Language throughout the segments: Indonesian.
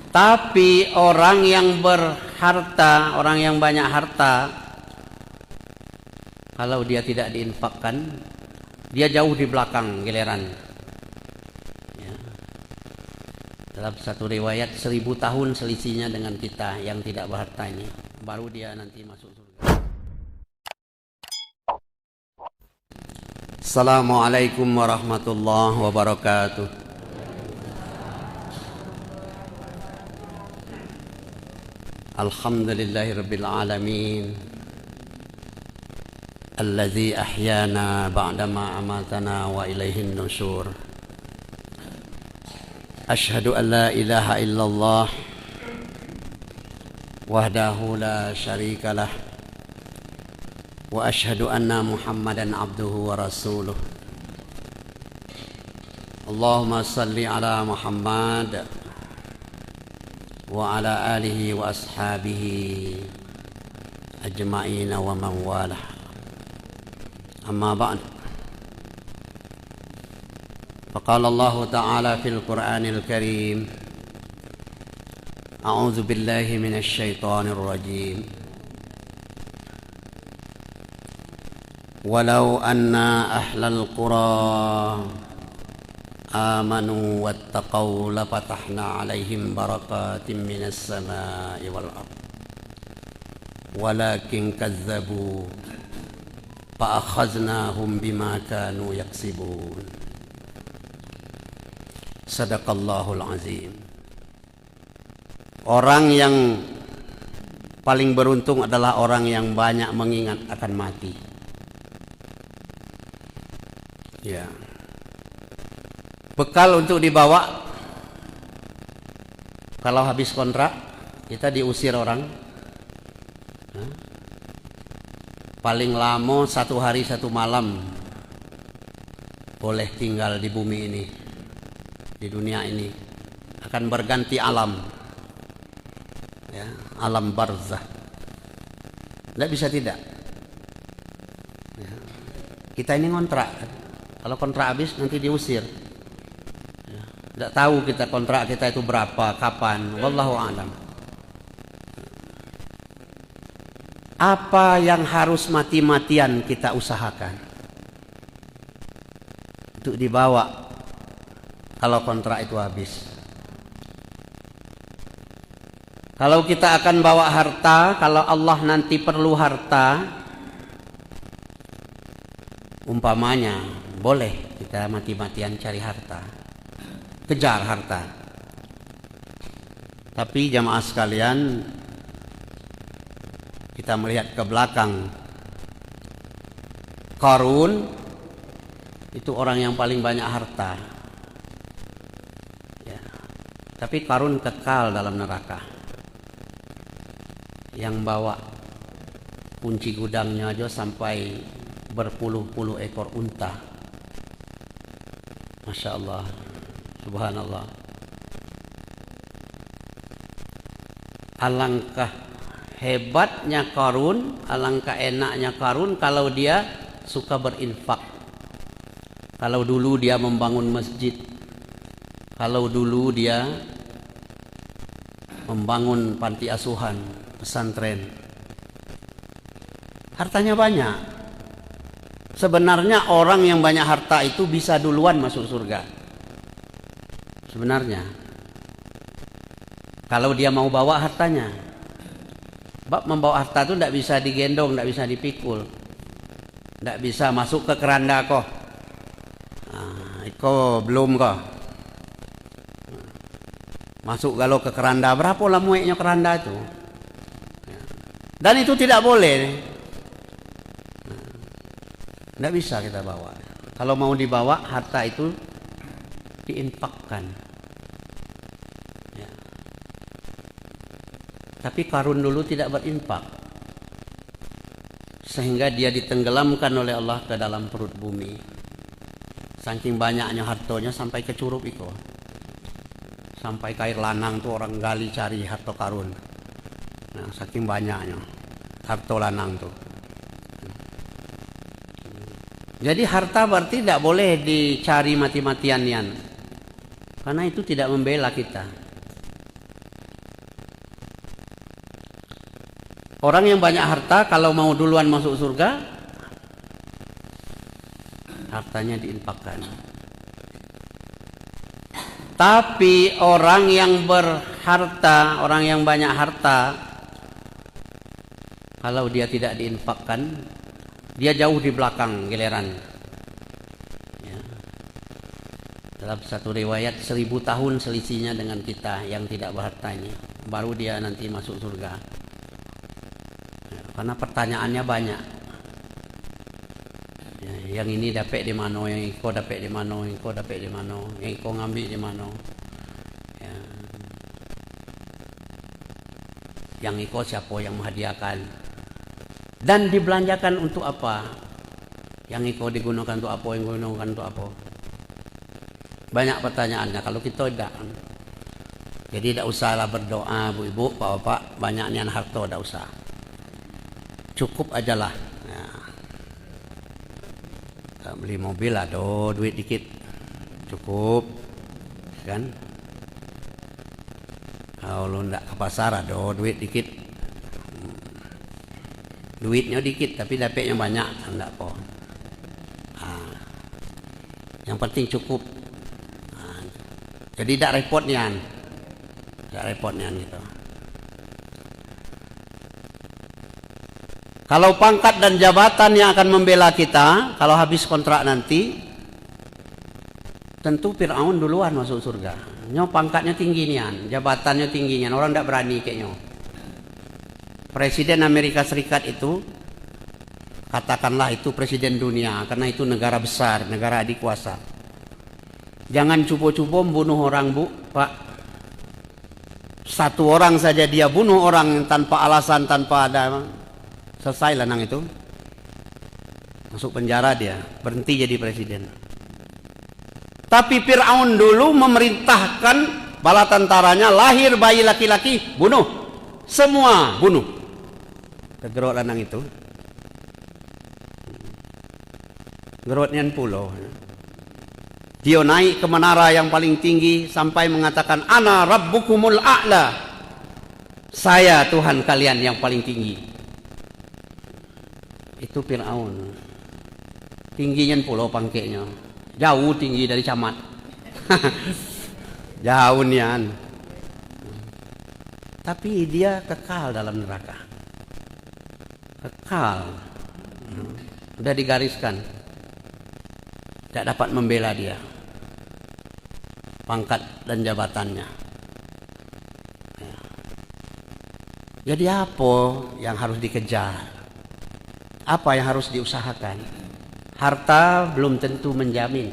Tapi orang yang berharta, orang yang banyak harta, kalau dia tidak diinfakkan, dia jauh di belakang giliran. Ya. Dalam satu riwayat 1000 tahun selisihnya dengan kita yang tidak berharta ini, baru dia nanti masuk surga. Assalamualaikum warahmatullahi wabarakatuh. Alhamdulillahirabbil alamin. Alladzi ahyana ba'dama amatana wa ilaihin nusyur. Asyhadu an la ilaha illallah wahdahu la syarikalah wa asyhadu anna Muhammadan abduhu wa rasuluh. Allahumma salli ala Muhammad wa ala alihi wa ashabihi ajma'in wa man walah. Amma ba'd. Faqala Allah ta'ala fil Qur'anil Karim, a'udzu billahi minasy syaithanir rajim. Walau anna ahlal qura amanu wattaqau lafatahna alaihim barakatim minas samai wal ard walakin kazzabu fa'akhaznahum bima kanu yaksibun. Sadaqallahul azim. Orang yang paling beruntung adalah orang yang banyak mengingat akan mati. Ya. Bekal untuk dibawa kalau habis kontrak kita diusir orang, paling lama 1 hari 1 malam boleh tinggal di bumi ini, di dunia ini. Akan berganti alam, ya, alam barzah. Tidak bisa tidak, ya. Kita ini kontrak, kalau kontrak habis nanti diusir. Tidak tahu kita kontrak kita itu berapa, kapan. Wallahu a'lam. Apa yang harus mati-matian kita usahakan untuk dibawa kalau kontrak itu habis. Kalau kita akan bawa harta, kalau Allah nanti perlu harta, umpamanya boleh kita mati-matian cari harta, kejar harta. Tapi jamaah sekalian, kita melihat ke belakang, Qarun itu orang yang paling banyak harta, ya. Tapi Qarun kekal dalam neraka. Yang bawa kunci gudangnya aja sampai berpuluh-puluh ekor unta. Masya Allah, subhanallah. Alangkah hebatnya Qarun, alangkah enaknya Qarun kalau dia suka berinfak. Kalau dulu dia membangun masjid, kalau dulu dia membangun panti asuhan, pesantren, hartanya banyak. Sebenarnya orang yang banyak harta itu bisa duluan masuk surga. Sebenarnya kalau dia mau bawa hartanya. Sebab membawa harta itu tidak bisa digendong, tidak bisa dipikul, tidak bisa masuk ke keranda kok. Iko belum kok. Masuk kalau ke keranda, berapa lah mueknya keranda itu. Dan itu tidak boleh. Tidak bisa kita bawa. Kalau mau dibawa, harta itu diinfakkan. Ya. Tapi Qarun dulu tidak berinfak, sehingga dia ditenggelamkan oleh Allah ke dalam perut bumi. Saking banyaknya hartanya sampai ke Curug itu, sampai ke air lanang tuh orang gali cari harta Qarun. Nah, saking banyaknya harta lanang tuh. Jadi harta berarti tidak boleh dicari mati-matian, karena itu tidak membela kita. Orang yang banyak harta kalau mau duluan masuk surga, hartanya diinfakkan. Tapi orang yang berharta, orang yang banyak harta, kalau dia tidak diinfakkan, dia jauh di belakang giliran. Ya. Dalam satu riwayat 1000 tahun selisihnya dengan kita yang tidak berharta ini, baru dia nanti masuk surga. Ya, karena pertanyaannya banyak. Yang ini dapat di mana, yang iko dapat di mana, yang iko dapat di mana, yang iko ngambil di mana, ya. Yang iko siapa yang menghadiahkan dan dibelanjakan untuk apa, yang iko digunakan untuk apa, yang digunakan untuk apa. Banyak pertanyaannya. Kalau kita tidak, jadi tidak usahlah berdoa bu ibu pak bapak banyaknya harta, tidak usah, cukup ajalah. Beli mobil aduh duit dikit cukup kan, kalau ndak ke pasar aduh duit dikit, duitnya dikit tapi dapatnya banyak enggak apa. Yang penting cukup. Jadi tidak repot nian, gitu. Kalau pangkat dan jabatan yang akan membela kita, kalau habis kontrak nanti, tentu Fir'aun duluan masuk surga. Nyo pangkatnya tinggi nian, jabatannya tinggi nian, orang tidak berani kayaknya. Presiden Amerika Serikat itu, katakanlah itu presiden dunia, karena itu negara besar, negara adik kuasa. Jangan cubo-cubo membunuh orang bu, pak. Satu orang saja dia bunuh orang tanpa alasan, tanpa ada. Selesai lanang itu, masuk penjara dia, berhenti jadi presiden. Tapi Fir'aun dulu memerintahkan bala tentaranya, lahir bayi laki-laki, bunuh, semua bunuh. Kegerot lanang itu, gerotnya pulau. Dia naik ke menara yang paling tinggi sampai mengatakan, Ana Rabbukumul A'la, saya Tuhan kalian yang paling tinggi. Itu Fir'aun, tingginya pulau pangkeknya, jauh tinggi dari camat. Jauh nian. Tapi dia kekal dalam neraka, kekal. Udah digariskan, tidak dapat membela dia, pangkat dan jabatannya. Jadi apa yang harus dikejar? Apa yang harus diusahakan? Harta belum tentu menjamin.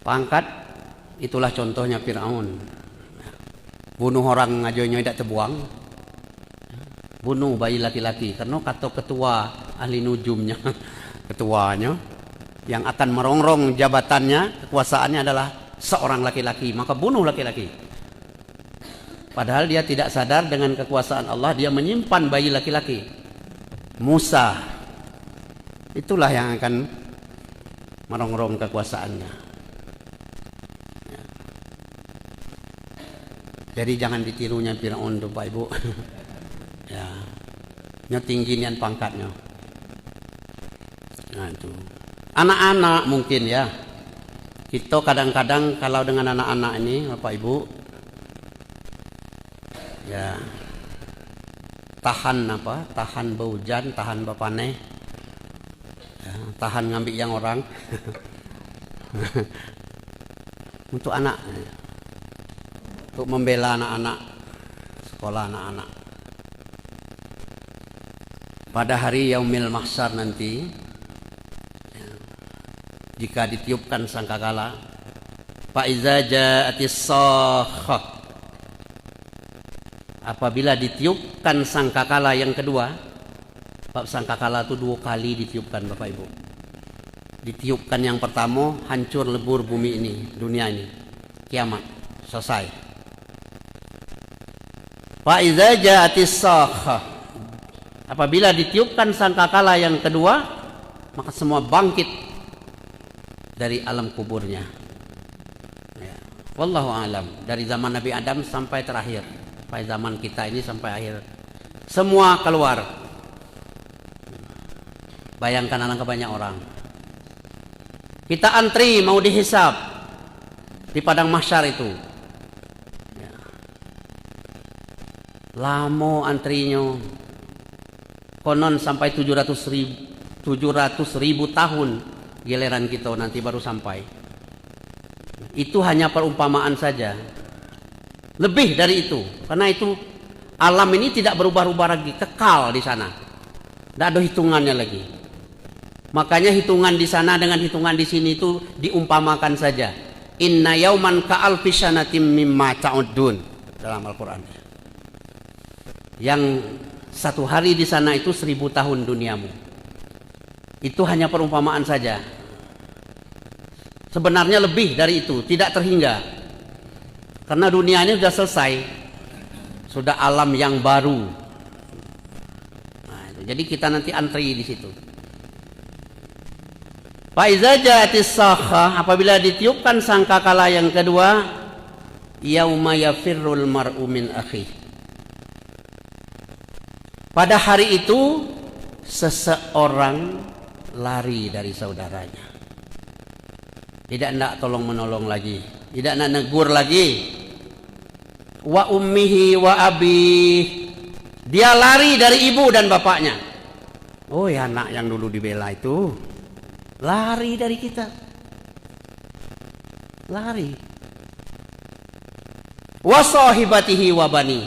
Pangkat, itulah contohnya Fir'aun. Bunuh orang ngajonya tidak terbuang. Bunuh bayi laki-laki. Karena kata ketua ahli nujumnya, ketuanya, yang akan merongrong jabatannya, kekuasaannya adalah seorang laki-laki. Maka bunuh laki-laki. Padahal dia tidak sadar dengan kekuasaan Allah, dia menyimpan bayi laki-laki. Musa, itulah yang akan merongrong kekuasaannya. Ya. Jadi jangan ditirunya Fir'aun, Bapak Ibu. Ya, nya tinggi nian pangkatnya. Nah itu, anak-anak mungkin ya. Kita kadang-kadang kalau dengan anak-anak ini, Bapak Ibu, ya. Tahan apa? Tahan baujan, tahan bapaneh, ya, tahan ngambil yang orang. Untuk anak, untuk membela anak-anak, sekolah anak-anak. Pada hari Yaumil Mahsyar nanti, ya, jika ditiupkan sangkakala, fa iza ja'atis sakhah, apabila ditiupkan sangkakala yang kedua, bab sangkakala itu 2 kali ditiupkan Bapak Ibu. Ditiupkan yang pertama, hancur lebur bumi ini, dunia ini, kiamat, selesai. Fa iza ja'atis sakhah, apabila ditiupkan sangkakala yang kedua, maka semua bangkit dari alam kuburnya. Ya. Wallahu a'lam, dari zaman Nabi Adam sampai terakhir. Sampai zaman kita ini, sampai akhir Semua keluar. Bayangkan alangkah banyak orang. Kita antri mau dihisab di padang mahsyar itu. Ya. Lama antrinya. Konon sampai 700 ribu tahun giliran kita nanti baru sampai. Itu hanya perumpamaan saja. Lebih dari itu. Karena itu alam ini tidak berubah-ubah lagi, kekal di sana. Tidak ada hitungannya lagi. Makanya hitungan di sana dengan hitungan di sini itu diumpamakan saja. Inna yauman ka'alfi syanatim mimma ta'udun dalam Al-Quran. Yang satu hari di sana itu 1000 tahun duniamu. Itu hanya perumpamaan saja. Sebenarnya lebih dari itu, tidak terhingga. Karena dunia ini sudah selesai. Sudah alam yang baru. Nah, itu. Jadi kita nanti antri di situ. Fa iza ja'atis sakhah, apabila ditiupkan sangkakala yang kedua, yauma yafirrul mar'u min akhi. Pada hari itu seseorang lari dari saudaranya. Tidak nak tolong menolong lagi, tidak nak negur lagi. Wa ummihi wa abih, dia lari dari ibu dan bapaknya. Oh ya, anak yang dulu dibela itu lari dari kita, lari. Wa sahibatihi wa bani,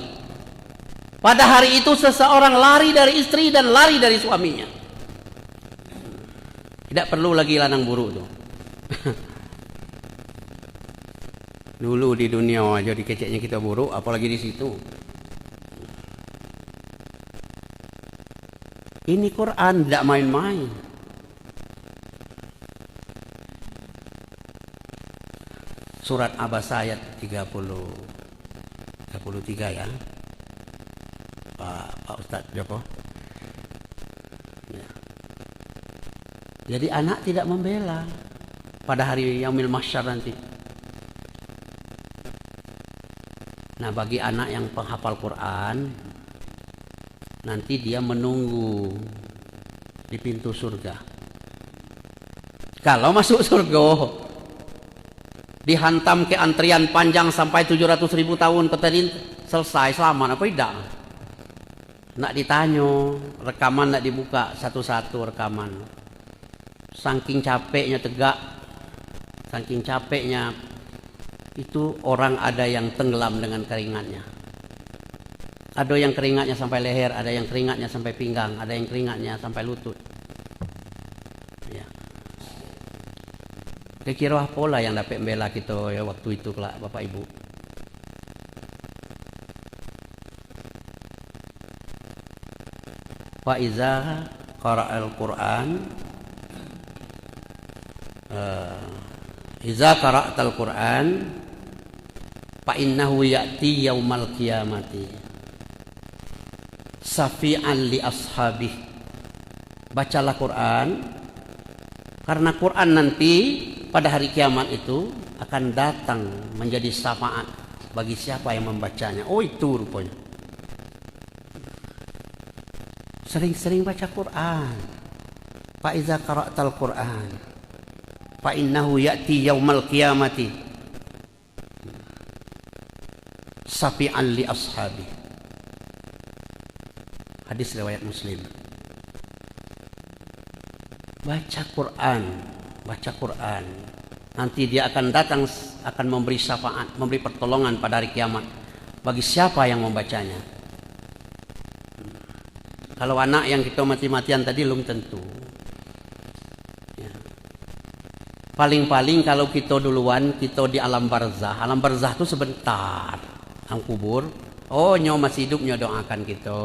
pada hari itu seseorang lari dari istri dan lari dari suaminya. Tidak perlu lagi lanang buruk tuh. Dulu di dunia aja dikeceknya kita buruk, apalagi di situ. Ini Quran tidak main-main. Surat Abasa ayat 33 ya. Pak Ustadz Joko. Ya. Jadi anak tidak membela pada hari Yaumil Mahsyar nanti. Nah, bagi anak yang penghafal Quran, nanti dia menunggu di pintu surga. Kalau masuk surga, dihantam ke antrian panjang sampai 700 ribu tahun, kemudian selesai selamat apa tidak? Nak ditanya, rekaman nak dibuka satu-satu rekaman. Saking capeknya tegak, saking capeknya itu orang ada yang tenggelam dengan keringatnya. Ada yang keringatnya sampai leher, ada yang keringatnya sampai pinggang, ada yang keringatnya sampai lutut. Ya. Kira-kira apa yang dapat membela kita ya waktu itu kelak Bapak Ibu. Wa iza qara'al Qur'an iza qara'tal Qur'an fa innahu ya'ti yaumal qiyamati safi'an li ashabih. Bacalah Quran, karena Quran nanti pada hari kiamat itu akan datang menjadi syafaat bagi siapa yang membacanya. Oh itu rupanya. Sering-sering baca Quran. Fa iza qara'tal Qur'an fa innahu ya'ti yaumal qiyamati safi'an li ashabi. Hadis riwayat Muslim. Baca Quran, baca Quran. Nanti dia akan datang, akan memberi syafaat, memberi pertolongan pada hari kiamat bagi siapa yang membacanya. Kalau anak yang kita mati-matian tadi belum tentu. Ya. Paling-paling kalau kita duluan, kita di alam barzah. Alam barzah itu sebentar. Alam kubur, oh nyo masih hidup, nyo doakan kita.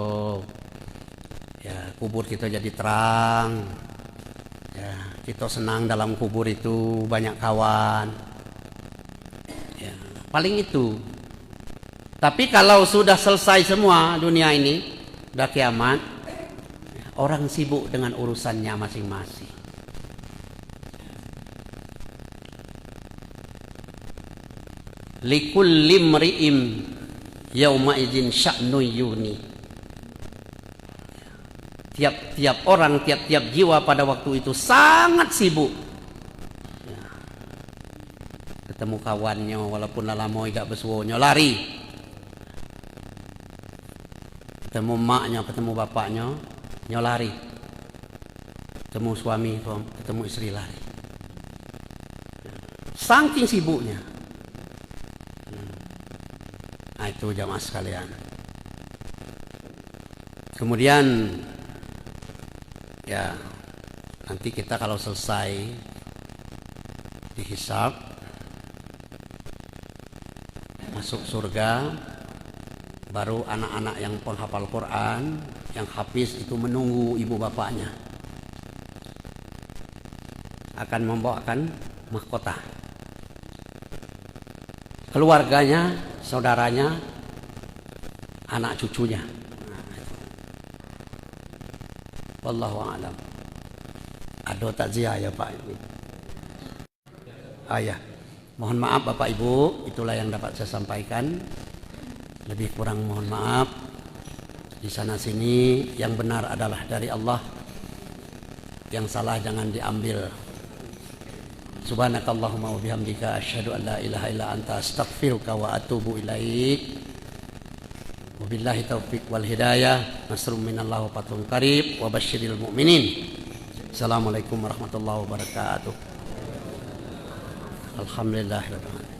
Ya, kubur kita jadi terang. Ya, kita senang dalam kubur itu, banyak kawan. Ya, paling itu. Tapi kalau sudah selesai semua dunia ini, sudah kiamat, orang sibuk dengan urusannya masing-masing. Likulli mri'im yauma idzin sya'nu yuni. tiap-tiap orang, tiap-tiap jiwa pada waktu itu sangat sibuk. Ya. Ketemu kawannya walaupun lama gak bersuanya lari. Ketemu maknya, ketemu bapaknya, lari. Ketemu suami, ketemu istri lari. Saking sibuknya. Nah, itu jamaah sekalian. Kemudian ya nanti kita kalau selesai dihisab masuk surga, baru anak-anak yang penghafal Quran, yang hafiz itu menunggu ibu bapaknya akan membawakan mahkota. Keluarganya, saudaranya, anak cucunya. Wallahu a'lam. Ada takziah ya Pak. Ya. Mohon maaf Bapak Ibu, itulah yang dapat saya sampaikan. Lebih kurang mohon maaf. Di sana sini yang benar adalah dari Allah. Yang salah jangan diambil. Subhanakallahumma wa bihamdika asyhadu an la ilaha illa anta astaghfiruka wa atubu ilaik. Wabillahi taufiq wal hidayah. Nasrun minallah wa fathun qarib wa basyiril mu'minin. Assalamualaikum warahmatullahi wabarakatuh. Alhamdulillahirabbil alamin.